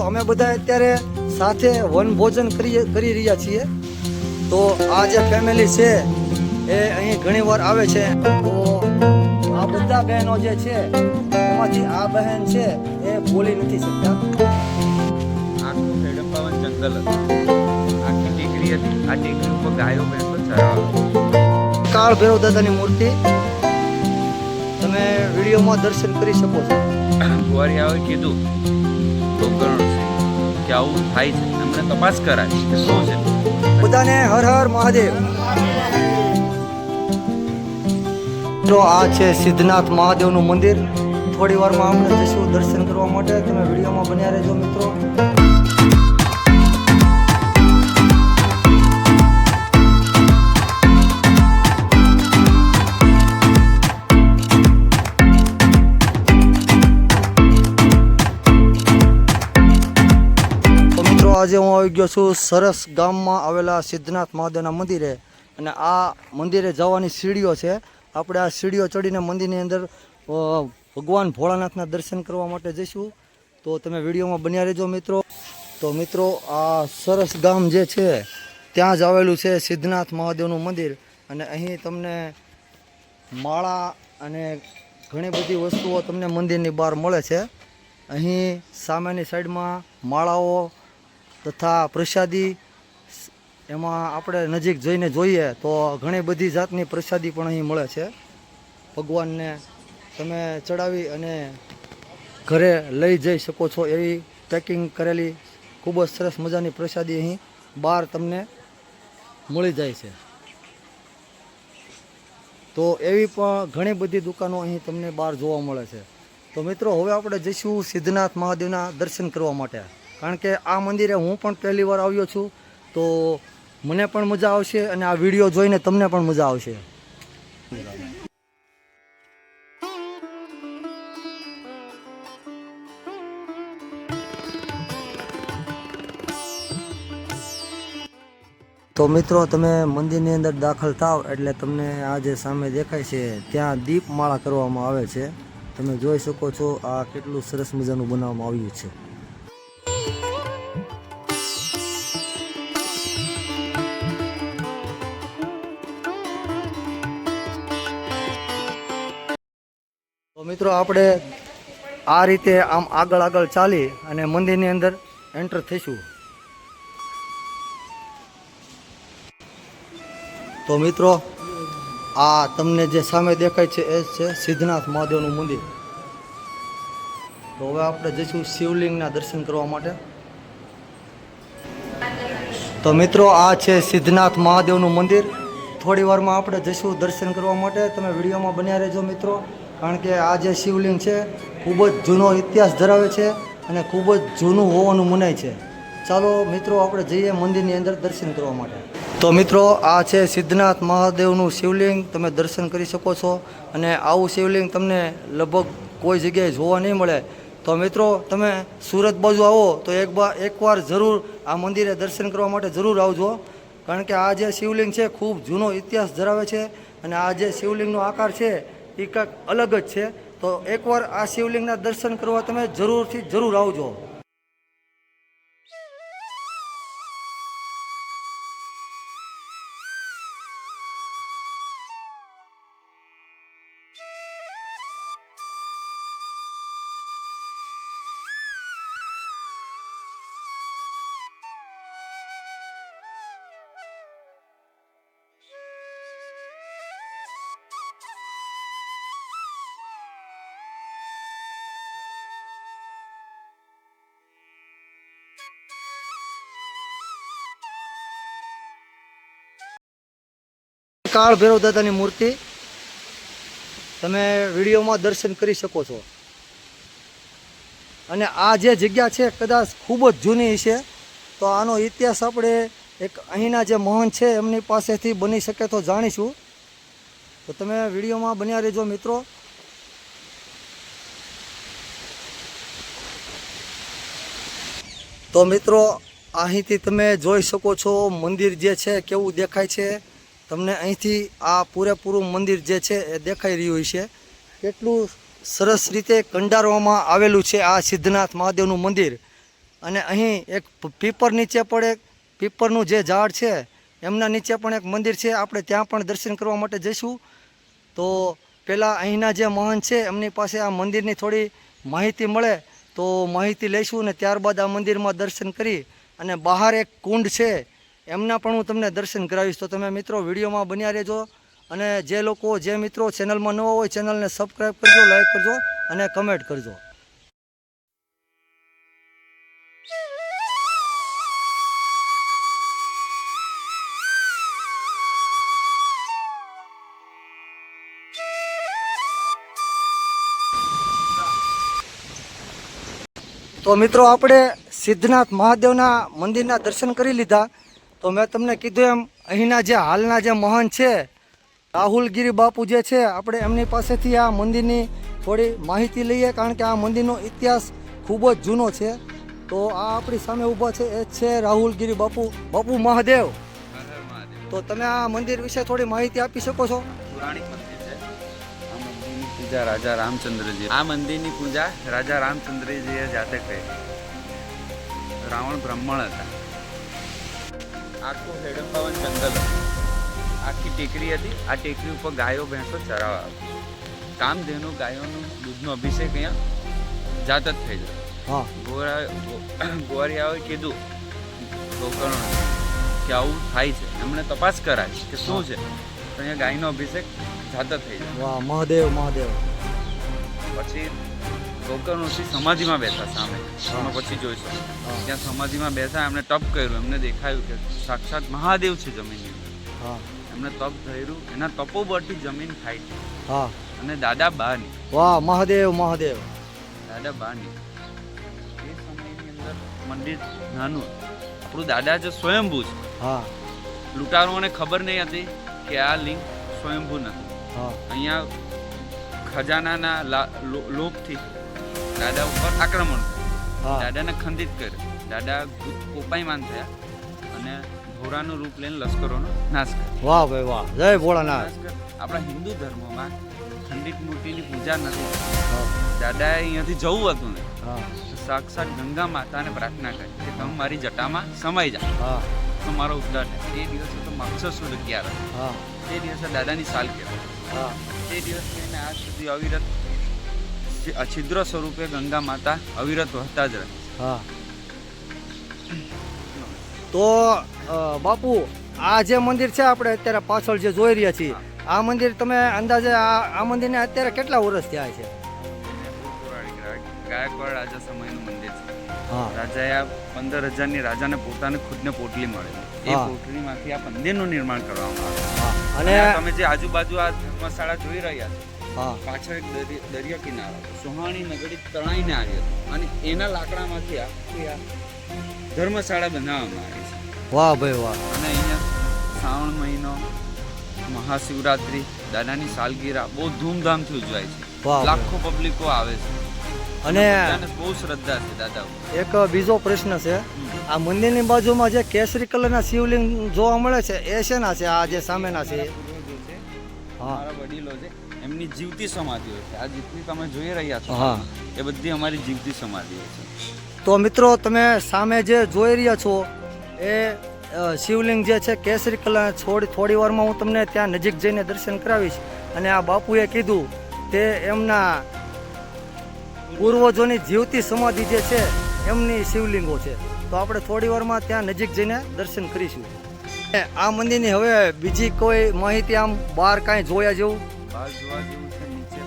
અમે બધા અત્યારે સાથે વનભોજન કરી રહ્યા છીએ। તો આ જે ફેમિલી છે એ અહીં ઘણીવાર આવે છે। તો આ બધા બહેનો જે છે એમાંથી આ બહેન છે એ બોલી નથી શકતા। આખું હેડંબાવન જંગલ હતું, આખી ટેકરી હતી। આ ટેકરી ઉપર ગાયો ભેંસો ચરાવવા। કાળ ભૈરવ દાદાની મૂર્તિ તમે વિડીયોમાં દર્શન કરી શકો છો। કુંવરિયાઓએ કીધું ગોકર્ણ કે આવું થાય છે, અમને તપાસ કરાય કે શું છે। બધાને હર હર મહાદેવ। મિત્રો આ છે સિદ્ધનાથ મહાદેવનું મંદિર। થોડી વારમાં આપણે જઈશું દર્શન કરવા માટે। તમે વિડીયોમાં બન્યા રહેજો મિત્રો। આજે હું આવી ગયો છું સરસ ગામમાં આવેલા સિદ્ધનાથ મહાદેવના મંદિરે, અને આ મંદિરે જવાની સીડીઓ છે। આપણે આ સીડીઓ ચડીને મંદિરની અંદર ભગવાન ભોળાનાથના દર્શન કરવા માટે જઈશું। તો તમે વિડીયોમાં બન્યા રહેજો મિત્રો। તો મિત્રો આ સરસ ગામ જે છે ત્યાં જ આવેલું છે સિદ્ધનાથ મહાદેવનું મંદિર, અને અહીં તમને માળા અને ઘણી બધી વસ્તુઓ તમને મંદિરની બહાર મળે છે। અહીં સામેની સાઈડમાં માળાઓ તથા પ્રસાદી, એમાં આપણે નજીક જઈને જોઈએ તો ઘણી બધી જાતની પ્રસાદી પણ અહીં મળે છે। ભગવાનને તમે ચડાવી અને ઘરે લઈ જઈ શકો છો એવી પેકિંગ કરેલી ખૂબ જ સરસ મજાની પ્રસાદી અહીં બહાર તમને મળી જાય છે। તો એવી પણ ઘણી બધી દુકાનો અહીં તમને બહાર જોવા મળે છે। તો મિત્રો હવે આપણે જઈશું સિદ્ધનાથ મહાદેવના દર્શન કરવા માટે, કારણ કે આ મંદિરે હું પણ પહેલી વાર આવ્યો છું। તો મને પણ મજા આવશે અને આ વિડીયો જોઈને તમને પણ મજા આવશે। તો મિત્રો તમે મંદિરની અંદર દાખલ થાવ એટલે તમને આ જે સામે દેખાય છે ત્યાં દીપમાળા કરવામાં આવે છે। તમે જોઈ શકો છો આ કેટલું સરસ મજાનું બનાવવામાં આવ્યું છે। તો મિત્રો આપણે આ રીતે આમ આગળ ચાલી અને મંદિરની અંદર એન્ટર થઈશું। તો મિત્રો આ તમને જે સામે દેખાય છે એ છે સિદ્ધનાથ મહાદેવનું મંદિર। તો હવે આપણે જઈશું શિવલિંગના દર્શન કરવા માટે। તો મિત્રો આ છે સિદ્ધનાથ મહાદેવનું મંદિર। થોડી વારમાં આપણે જઈશું દર્શન કરવા માટે। તમે વિડીયોમાં બન્યા રહેજો મિત્રો, કારણ કે આ જે શિવલિંગ છે ખૂબ જ જૂનો ઇતિહાસ ધરાવે છે અને ખૂબ જ જૂનું હોવાનું મનાય છે। ચાલો મિત્રો આપણે જઈએ મંદિરની અંદર દર્શન કરવા માટે। તો મિત્રો આ છે સિદ્ધનાથ મહાદેવનું શિવલિંગ, તમે દર્શન કરી શકો છો। અને આવું શિવલિંગ તમને લગભગ કોઈ જગ્યાએ જોવા નહીં મળે। તો મિત્રો તમે સુરત બાજુ આવો તો એકવાર જરૂર આ મંદિરે દર્શન કરવા માટે જરૂર આવજો, કારણ કે આ જે શિવલિંગ છે ખૂબ જૂનો ઇતિહાસ ધરાવે છે અને આ જે શિવલિંગનો આકાર છે એ કંઈક અલગ જ છે। તો એકવાર આ શિવલિંગના દર્શન કરવા તમે જરૂર આવજો। કાળ ભૈરવ દાદાની મૂર્તિ તમે વિડીયોમાં દર્શન કરી શકો છો। અને આ જે જગ્યા છે કદાચ ખૂબ જ જૂની છે। તો આનો ઇતિહાસ આપણે એક અહીંના જે મહંત છે એમની પાસેથી બની શકે તો જાણીશું। તો તમે વિડીયોમાં બન્યા રહેજો મિત્રો। તો મિત્રો અહીંથી તમે જોઈ શકો છો મંદિર જે છે કેવું દેખાય છે તમને। અહીંથી આ પૂરેપૂરું મંદિર જે છે એ દેખાઈ રહ્યું છે। કેટલું સરસ રીતે કંડારવામાં આવેલું છે આ સિદ્ધનાથ મહાદેવનું મંદિર। અને અહીં એક પીપર નીચે પણ એક પીપરનું જે ઝાડ છે એમના નીચે પણ એક મંદિર છે. આપણે ત્યાં પણ દર્શન કરવા માટે જઈશું. તો પહેલાં અહીંના જે મહંત છે એમની પાસે આ મંદિરની થોડી માહિતી મળે તો માહિતી લઈશું અને ત્યારબાદ આ મંદિરમાં દર્શન કરી અને બહાર એક કુંડ છે એમના પણ હું તમને દર્શન કરાવીશ. તો તમે મિત્રો વિડીયોમાં બન્યા રહેજો અને જે મિત્રો ચેનલમાં નવા હોય ચેનલને સબસ્ક્રાઈબ કરજો, લાઈક કરજો અને કમેન્ટ કરજો. તો મિત્રો આપણે સિદ્ધનાથ મહાદેવના મંદિરના દર્શન કરી લીધા. તો મેં તમને કીધું એમ અહીંના જે હાલના જે મહાન છે રાહુલગીરી બાપુ જે છે આપણે એમની પાસેથી આ મંદિરની થોડી માહિતી લઈએ, કારણ કે આ મંદિરનો ઇતિહાસ ખૂબ જ જૂનો છે. તો આ આપણી સામે ઊભા છે એ જ છે રાહુલગીરી બાપુ. બાપુ મહાદેવ, તો તમે આ મંદિર વિશે થોડી માહિતી આપી શકો છો? પૌરાણિક મંદિર છે. આ મંદિરની પૂજા રાજા રામચંદ્રજી, આ મંદિરની પૂજા રાજા રામચંદ્રજીએ જાતે કરી. રાવણ બ્રાહ્મણ હતા. આખું હેડંબાવન જંગલ હતું, આખી ટેકરી હતી. આ ટેકરી ઉપર ગાયો ભેંસો ચરાવવા આવતી. કામધેનુ ગાયોનું દૂધનો અભિષેક અહીંયા જાત જ થઈ જાય. હા, ગોવારિયાઓએ કીધું ગોકર્ણ કે આવું થાય છે. એમણે તપાસ કરાવી કે શું છે, તો અહીંયા ગાયનો અભિષેક જાત જ થઈ જાય. વાહ, મહાદેવ મહાદેવ. પછી ગોકર્ણ ઋષિ સમાધિમાં બેઠા સામે, તમે પછી જોઈશો. ત્યાં સમાધિમાં બેઠા, એમને તપ કર્યું. એમને દેખાયું કે સાક્ષાત મહાદેવ છે જમીનની અંદર. હા, એમને તપ કર્યું, એના તપોબળથી જમીન થાય છે. હા, અને દાદા બહાર વાહ, મહાદેવ મહાદેવ. દાદા બહાર એ સમયની અંદર મંદિર નાનું. આપણું દાદા જે સ્વયંભૂ છે. હા, લૂંટારોને ખબર નહીં હતી કે આ લિંગ સ્વયંભૂ નથી. હા, અહીંયા ખજાનાના લોભથી દાદા ઉપર આક્રમણ કર્યું. હા, દાદાને ખંડિત કર્યો. દાદા કોપાયમાન થયા અને ઘોડાનું રૂપ લઈને લશ્કરોનો નાશ કર્યો. વાહ ભાઈ વાહ, જય ભોળાનાથ. આપણા હિન્દુ ધર્મમાં ખંડિત મૂર્તિની પૂજા નથી. હા, દાદાએ અહીંયાથી જવું હતું ને, હા, સાક્ષાત ગંગા માતાને પ્રાર્થના કરી કે તમે મારી જટામાં સમાઈ જાઓ હા, તો મારો ઉદ્ધાર થાય. એ દિવસે તો મક્ષર સુદ 11, હા, તે દિવસે દાદાની સાલ કહેવાય. હા, તે દિવસ લઈને આજ સુધી અવિરત છિદ્ર સ્વરૂપે ગંગા માતા અવિરત વહતા જ રહે. હા. તો બાપુ, આ જે મંદિર છે આપણે અત્યારે પાછળ જે જોઈ રહ્યા છીએ, આ મંદિર તમે અંદાજે આ મંદિરને અત્યારે કેટલા વર્ષ થયા છે? ગાયકવાડ રાજા સમયનું મંદિર છે. હા, રાજાએ આ 15,000ની રાજાને પોતાને ખુદને પોટલી મળેલી. એ હા. પોટલીમાંથી આ મંદિરનું નિર્માણ કરવામાં આવ્યું. હા, અને અને તમે જે આજુબાજુ આ ધર્મશાળા જોઈ રહ્યા છો, હા, પાછળ એક દરિયા કિનારો સોહાણી નગરી તણાઈને આવી હતી અને એના લાકડામાંથી આ ધર્મશાળા બનાવવામાં આવી છે. વાહ ભાઈ વાહ. અને અહીંયા શ્રાવણ મહિનો, મહાશિવરાત્રિ, દાદાની સાલગીરા બહુ ધૂમધામથી ઉજવાય છે. વાહ. લાખો પબ્લિકો આવે છે અને બધાને બહુ શ્રદ્ધા છે દાદા ઉપર. એક બીજો પ્રશ્ન છે, આ મંદિરની બાજુમાં જે કેસરી કલરના શિવલિંગ જોવા મળે છે એ શેના છે? આ જે સામેના છે? પૂર્વજો છે, હા, અમારા વડીલો છે, એમની જીવતી સમાધિઓ છે. આ જેટલી તમે જોઈ રહ્યા છો હા. એ બધી અમારી જીવતી સમાધિઓ છે. તો મિત્રો તમે સામે જે જોઈ રહ્યા છો એ શિવલિંગ જે છે કેસરી કલર, થોડી વારમાં હું તમને ત્યાં નજીક જઈને દર્શન કરાવીશ. અને આ બાપુએ કીધું તે એમના પૂર્વજોની જીવતી સમાધિ જે છે એમની શિવલિંગો છે. તો આપણે થોડી વારમાં ત્યાં નજીક જઈને દર્શન કરીશું. આ મંદિરની હવે બીજી કોઈ માહિતી આમ બહાર કાંઈ જોયા જેવું? બહાર જોવા જેવું છે, નીચે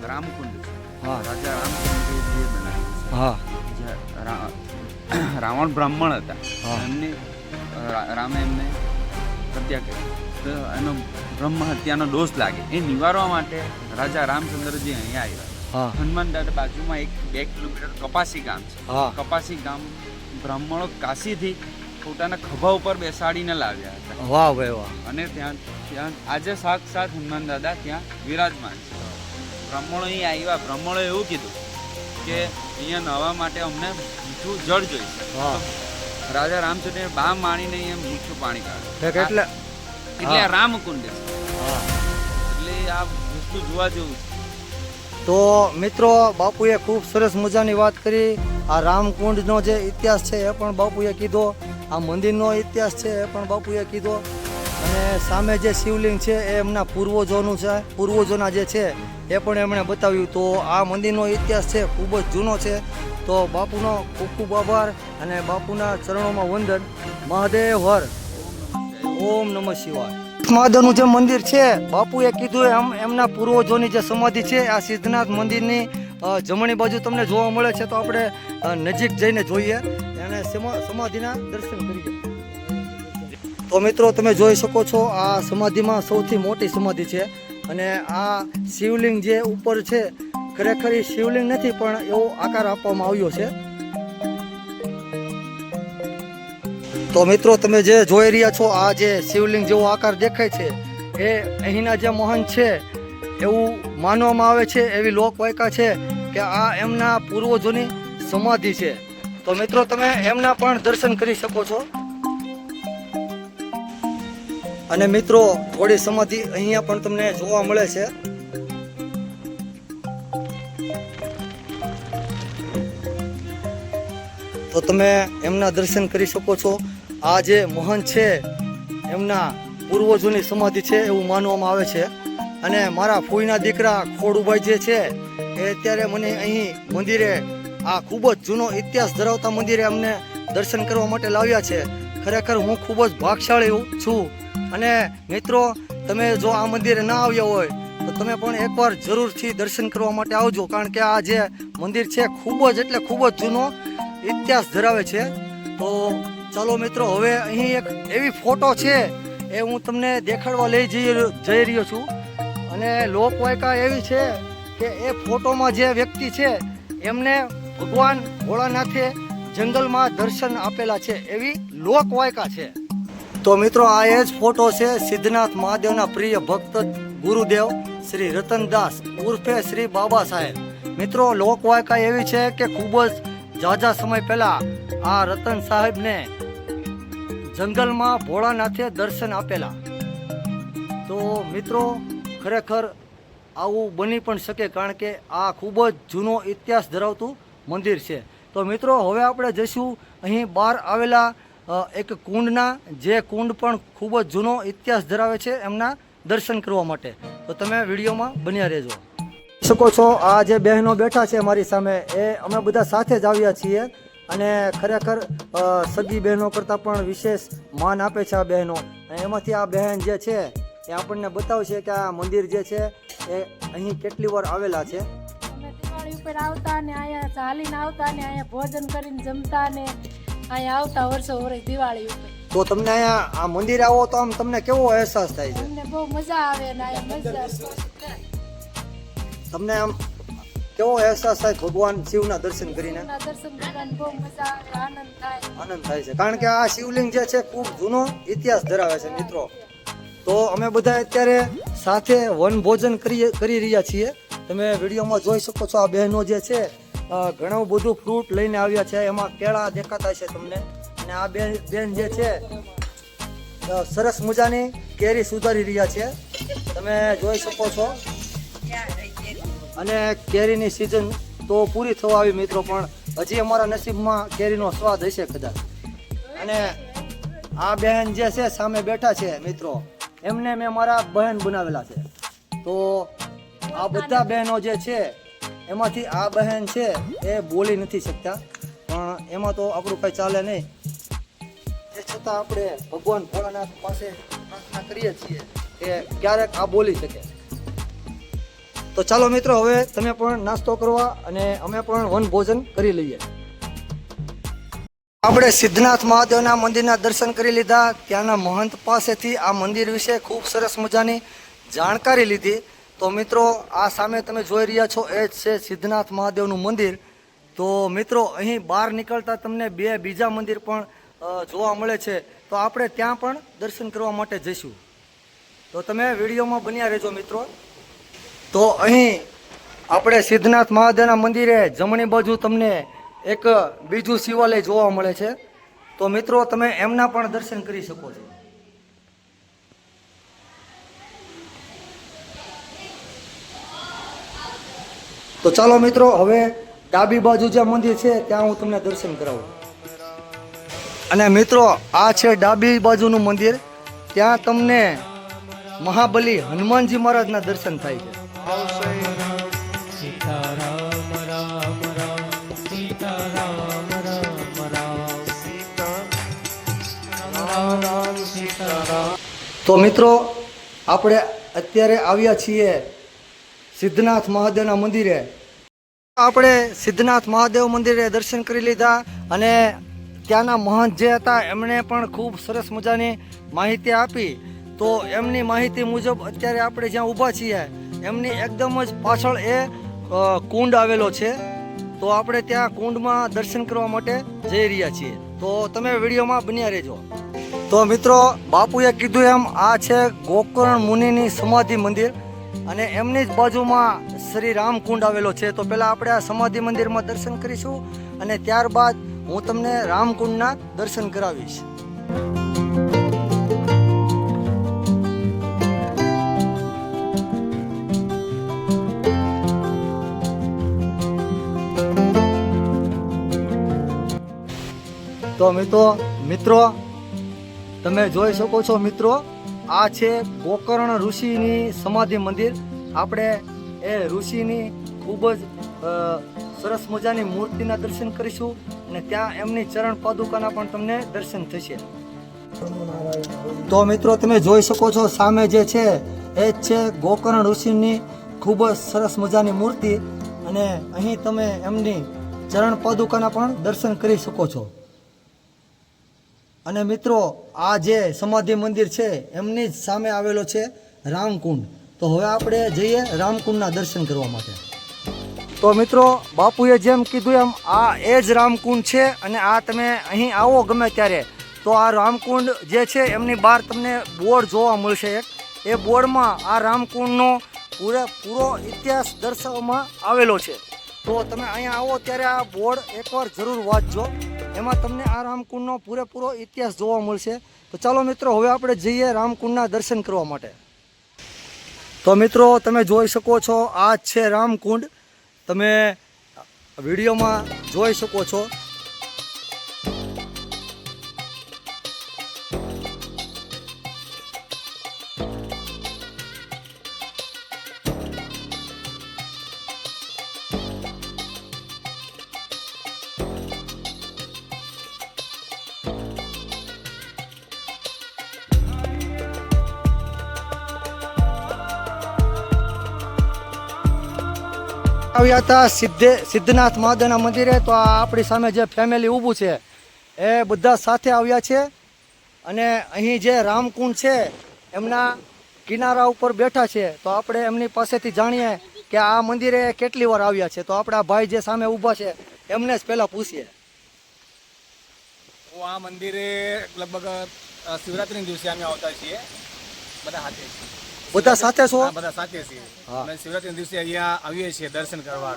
રામકુંડ છે. હા, રાજા રામચંદ્રજીએ બનાવ્યું છે. હા, રાવણ બ્રાહ્મણ હતા. હા. એમની રામે એમને હત્યા કરી. તો એનો બ્રહ્મ હત્યાનો દોષ લાગે એ નિવારવા માટે રાજા રામચંદ્રજી અહીંયા આવ્યા. હા, હનુમાન દાદા બાજુમાં 2 કિલોમીટર કપાસી ગામ છે. હા, કપાસી ગામ બ્રાહ્મણો કાશીથી પોતાના ખભા ઉપર બેસાડીને લાવ્યા હતા. વાહ ભાઈ વાહ. અને ત્યાં આજે સાક્ષાત હનુમાન દાદા ત્યાં વિરાજમાન છે. બ્રાહ્મણો અહીં આવ્યા. બ્રાહ્મણોએ એવું કીધું કે અહીંયા નવા માટે અમને મીઠું જળ જોઈશે. હા, રાજા રામચંદ્ર બા માણીને અહીંયા મીઠું પાણી કાઢ્યું. એટલે એટલે આ રામકુંડ છે. હા. એટલે આ વસ્તુ જોવા જેવું છે. તો મિત્રો, બાપુએ ખૂબ સરસ મજાની વાત કરી આ રામકુંડનો જે ઇતિહાસ છે એ પણ બાપુએ કીધો, આ મંદિરનો ઇતિહાસ છે એ પણ બાપુએ કીધો, અને સામે જે શિવલિંગ છે એ એમના પૂર્વજોનું છે, પૂર્વજોના જે છે એ પણ એમણે બતાવ્યું. તો આ મંદિરનો ઇતિહાસ છે ખૂબ જ જૂનો છે. તો બાપુનો ખૂબ ખૂબ આભાર અને બાપુના ચરણોમાં વંદન. મહાદેવ હર. ઓમ નમઃ શિવાય. મહાદેવનું જે મંદિર છે બાપુએ કીધું એમ એમના પૂર્વજોની જે સમાધિ છે આ સિદ્ધનાથ મંદિરની જમણી બાજુ તમને જોવા મળે છે. તો આપણે નજીક જઈને જોઈએ અને સમાધિના દર્શન કરીએ. તો મિત્રો તમે જોઈ શકો છો આ સમાધિમાં સૌથી મોટી સમાધિ છે, અને આ શિવલિંગ જે ઉપર છે ખરેખર એ શિવલિંગ નથી પણ એવો આકાર આપવામાં આવ્યો છે. તો મિત્રો તમે જે જોઈ રહ્યા છો આ જે શિવલિંગ જેવો આકાર દેખાય છે એ અહીંના જે મહંત છે એવું માનવામાં આવે છે, એવી લોકવાયકા છે કે આ એમના પૂર્વજોની સમાધિ છે. તો મિત્રો તમે એમના પણ દર્શન કરી શકો છો. અને મિત્રો થોડી સમાધિ અહીંયા પણ તમને જોવા મળે છે. તો તમે એમના દર્શન કરી શકો છો. આ જે મહંત છે એમના પૂર્વજોની સમાધિ છે એવું માનવામાં આવે છે. અને મારા ફૂઈના દીકરા ખોડુભાઈ જે છે એ અત્યારે મને અહીં મંદિરે આ ખૂબ જ જૂનો ઇતિહાસ ધરાવતા મંદિરે અમને દર્શન કરવા માટે લાવ્યા છે. ખરેખર હું ખૂબ જ ભાગશાળી છું. અને મિત્રો તમે જો આ મંદિરે ના આવ્યા હોય તો તમે પણ એકવાર જરૂરથી દર્શન કરવા માટે આવજો, કારણ કે આ જે મંદિર છે ખૂબ જ એટલે ખૂબ જ જૂનો ઇતિહાસ ધરાવે છે. તો ચાલો મિત્રો હવે અહીં એક એવી ફોટો છે એ હું તમને દેખાડવા જઈ રહ્યો છું. અને લોકવાયકા એવી છે કે એ ફોટોમાં જે વ્યક્તિ છે એમને ભગવાન ભોળાનાથે જંગલમાં દર્શન આપેલા છે, એવી લોકવાયકા છે. તો મિત્રો આ એ જ ફોટો છે સિદ્ધનાથ મહાદેવના પ્રિય ભક્ત ગુરુદેવ શ્રી રતનદાસ ઉર્ફે શ્રી બાબા સાહેબ. મિત્રો લોકવાયકા એવી છે કે ખૂબ જ ઝાઝા સમય પહેલા આ રતન સાહેબને જંગલમાં ભોળાનાથે દર્શન આપેલા. તો મિત્રો ખરેખર આવું બની પણ શકે, કારણ કે આ ખૂબ જ જૂનો ઇતિહાસ ધરાવતું મંદિર છે. તો મિત્રો હવે આપણે જઈશું અહીં બહાર આવેલા એક કુંડના, જે કુંડ પણ ખૂબ જ જૂનો ઇતિહાસ ધરાવે છે, એમના દર્શન કરવા માટે. તો તમે વિડીયોમાં બન્યા રહેજો. શકો છો આ જે બહેનો બેઠા છે મારી સામે એ અમે બધા સાથે જ આવ્યા છીએ, અને ખરેખર સગી બહેનો કરતાં પણ વિશેષ માન આપે છે આ બહેનો. અને એમાંથી આ બહેન જે છે એ આપણને બતાવશે કે આ મંદિર જે છે એ અહીં કેટલી વાર આવેલા છે. અમે દિવાળી ઉપર આવતા ને અહીંયા ચાલીને આવતા ને અહીંયા ભોજન કરીને જમતા ને અહીંયા આવતા વર્ષો વર્ષ દિવાળી ઉપર. તો તમને અહીંયા આ મંદિર આવો તો આમ તમને કેવો અહેસાસ થાય છે? અમને બહુ મજા આવે ને અહીંયા મજા. તમને આમ કેવો અહેસાસ થાય ભગવાન શિવના દર્શન કરીને? દર્શન કરવાની બહુ મજા આવે, આનંદ થાય. આનંદ થાય છે, કારણ કે આ શિવલિંગ જે છે ખૂબ જૂનો ઇતિહાસ ધરાવે છે મિત્રો. તો અમે બધા અત્યારે સાથે વનભોજન કરી રહ્યા છીએ. તમે વિડીયોમાં જોઈ શકો છો આ બહેનો જે છે ઘણું બધું ફ્રૂટ લઈને આવ્યા છે. એમાં કેળા દેખાતા છે તમને. અને આ બેન જે છે સરસ મજાની કેરી સુધારી રહ્યા છે, તમે જોઈ શકો છો. અને કેરીની સિઝન તો પૂરી થવા આવી મિત્રો, પણ હજી અમારા નસીબમાં કેરીનો સ્વાદ હશે કદાચ. અને આ બહેન જે છે સામે બેઠા છે મિત્રો, એમને મેં મારા બહેન બનાવેલા છે. તો આ બધા બહેનો જે છે એમાંથી આ બહેન છે એ બોલી નથી શકતા, પણ એમાં તો આપણું કંઈ ચાલે નહીં. એ છતાં આપણે ભગવાન ભોળાનાથ પાસે પ્રાર્થના કરીએ છીએ કે ક્યારેક આ બોલી શકે. તો ચાલો મિત્રો હવે તમે પણ નાસ્તો કરવા અને અમે પણ વનભોજન કરી લઈએ. આપણે સિદ્ધનાથ મહાદેવના મંદિરના દર્શન કરી લીધા. ત્યાંના મહંત પાસેથી આ મંદિર વિશે ખૂબ સરસ મજાની જાણકારી લીધી. તો મિત્રો આ સામે તમે જોઈ રહ્યા છો એ જ છે સિદ્ધનાથ મહાદેવનું મંદિર. તો મિત્રો અહીં બહાર નીકળતા તમને બીજા મંદિર પણ જોવા મળે છે. તો આપણે ત્યાં પણ દર્શન કરવા માટે જઈશું. તો તમે વિડીયોમાં બન્યા રહેજો મિત્રો. તો અહીં આપણે સિદ્ધનાથ મહાદેવના મંદિરે જમણી બાજુ તમને એક બીજું શિવાલય જોવા મળે છે. તો મિત્રો તમે એમના પણ દર્શન કરી શકો છો. તો ચાલો મિત્રો હવે ડાબી બાજુ જે મંદિર છે ત્યાં હું તમને દર્શન કરાવું. અને મિત્રો આ છે ડાબી બાજુનું મંદિર. ત્યાં તમને મહાબલી હનુમાનજી મહારાજના દર્શન થાય છે. તો મિત્રો આપણે અત્યારે આવ્યા છીએ સિદ્ધનાથ મહાદેવના મંદિરે. આપણે સિદ્ધનાથ મહાદેવ મંદિરે દર્શન કરી લીધા અને ત્યાંના મહંત જે હતા એમણે પણ ખૂબ સરસ મજાની માહિતી આપી. તો એમની માહિતી મુજબ અત્યારે આપણે જ્યાં ઊભા છીએ એમની એકદમ જ પાછળ એ કુંડ આવેલો છે. તો આપણે ત્યાં કુંડમાં દર્શન કરવા માટે જઈ રહ્યા છીએ. તો તમે વિડીયોમાં બન્યા રહેજો. તો મિત્રો બાપુએ કીધું એમ આ છે ગોકર્ણ મુનિની સમાધિ મંદિર અને એમની જ બાજુમાં શ્રી રામકુંડ આવેલો છે. તો પહેલાં આપણે આ સમાધિ મંદિરમાં દર્શન કરીશું અને ત્યારબાદ હું તમને રામકુંડના દર્શન કરાવીશ. તો મિત્રો તમે જોઈ શકો છો મિત્રો, આ છે ગોકર્ણ ઋષિની સમાધિ મંદિર. આપણે એ ઋષિની ખૂબ જ સરસ મજાની મૂર્તિના દર્શન કરીશું અને ત્યાં એમની ચરણ પાદુકાના પણ તમને દર્શન થશે. તો મિત્રો તમે જોઈ શકો છો સામે જે છે એ જ છે ગોકર્ણ ઋષિની ખૂબ જ સરસ મજાની મૂર્તિ અને અહીં તમે એમની ચરણ પાદુકાના પણ દર્શન કરી શકો છો. અને મિત્રો આ જે સમાધિ મંદિર છે એમની જ સામે આવેલો છે રામકુંડ. તો હવે આપણે જઈએ રામકુંડના દર્શન કરવા માટે. તો મિત્રો બાપુએ જેમ કીધું એમ આ એ જ રામકુંડ છે અને આ તમે અહીં આવો ગમે ત્યારે તો આ રામકુંડ જે છે એમની બહાર તમને બોર્ડ જોવા મળશે એક. એ બોર્ડમાં આ રામકુંડનો પૂરો ઇતિહાસ દર્શાવવામાં આવેલો છે. તો તમે અહીંયા આવો ત્યારે આ બોર્ડ એકવાર જરૂર વાંચજો. એમાં તમને આ રામકુંડનો પૂરેપૂરો ઇતિહાસ જોવા મળશે. તો ચાલો મિત્રો હવે આપણે જઈએ રામકુંડના દર્શન કરવા માટે. તો મિત્રો તમે જોઈ શકો છો આ જ છે રામકુંડ. તમે વિડીયોમાં જોઈ શકો છો. આવ્યા હતા સિદ્ધનાથ મહાદેવના મંદિરે. તો આ આપણી સામે જે ફેમિલી ઊભું છે એ બધા સાથે આવ્યા છે અને અહીં જે રામકુંડ છે એમના કિનારા ઉપર બેઠા છે. તો આપણે એમની પાસેથી જાણીએ કે આ મંદિરે કેટલી વાર આવ્યા છે. તો આપણા ભાઈ જે સામે ઊભા છે એમને જ પહેલાં પૂછીએ. હું આ મંદિરે લગભગ શિવરાત્રિના દિવસે અમે આવતા છીએ બધા સાથે. બધા સાથે છો? બધા સાથે છીએ. હા. અમે શિવરાત્રિના દિવસે અહીંયા આવીએ છીએ દર્શન કરવા.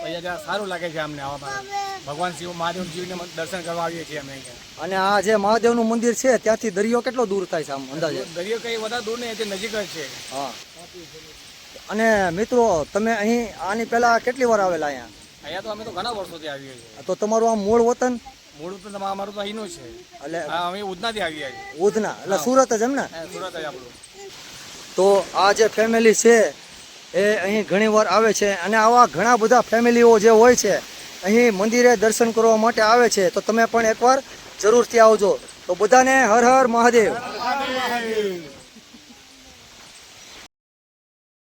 અહીંયા સારું લાગે છે અમને આવવામાં. ભગવાન શિવ મહાદેવજીને દર્શન કરવા આવીએ છીએ અમે અહીંયા. અને આ જે મહાદેવનું મંદિર છે ત્યાંથી દરિયો કેટલો દૂર થાય છે આમ અંદાજે? દરિયો કંઈ વધારે દૂર નહીં, તે નજીક જ છે. હા. અને મિત્રો તમે અહીં આની પહેલા કેટલી વાર આવેલા અહીંયા? અહીંયા તો અમે તો ઘણા વર્ષોથી આવીએ છીએ. તો તમારું આમ મૂળ વતન? મૂળ તો અમારું તો અહીંનું છે. એટલે અમે ઉધનાથી આવીએ છીએ. ઉધના એટલે સુરત જ એમ ને? સુરત જ આપણું. તો આ જે ફેમિલી છે એ અહીં ઘણી વાર આવે છે અને આવા ઘણા બધા ફેમિલીઓ જે હોય છે અહીં મંદિરે દર્શન કરવા માટે આવે છે. તો તમે પણ એકવાર જરૂરથી આવજો. તો બધાને હર હર મહાદેવ.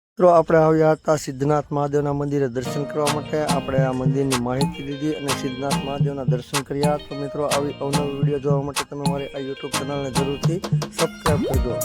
મિત્રો આપણે આવ્યા હતા સિદ્ધનાથ મહાદેવના મંદિરે દર્શન કરવા માટે. આપણે આ મંદિરની માહિતી લીધી અને સિદ્ધનાથ મહાદેવના દર્શન કર્યા. તો મિત્રો આવી અવનવી વિડીયો જોવા માટે તમે મારી આ યુટ્યુબ ચેનલને જરૂરથી સબસ્ક્રાઈબ કરજો.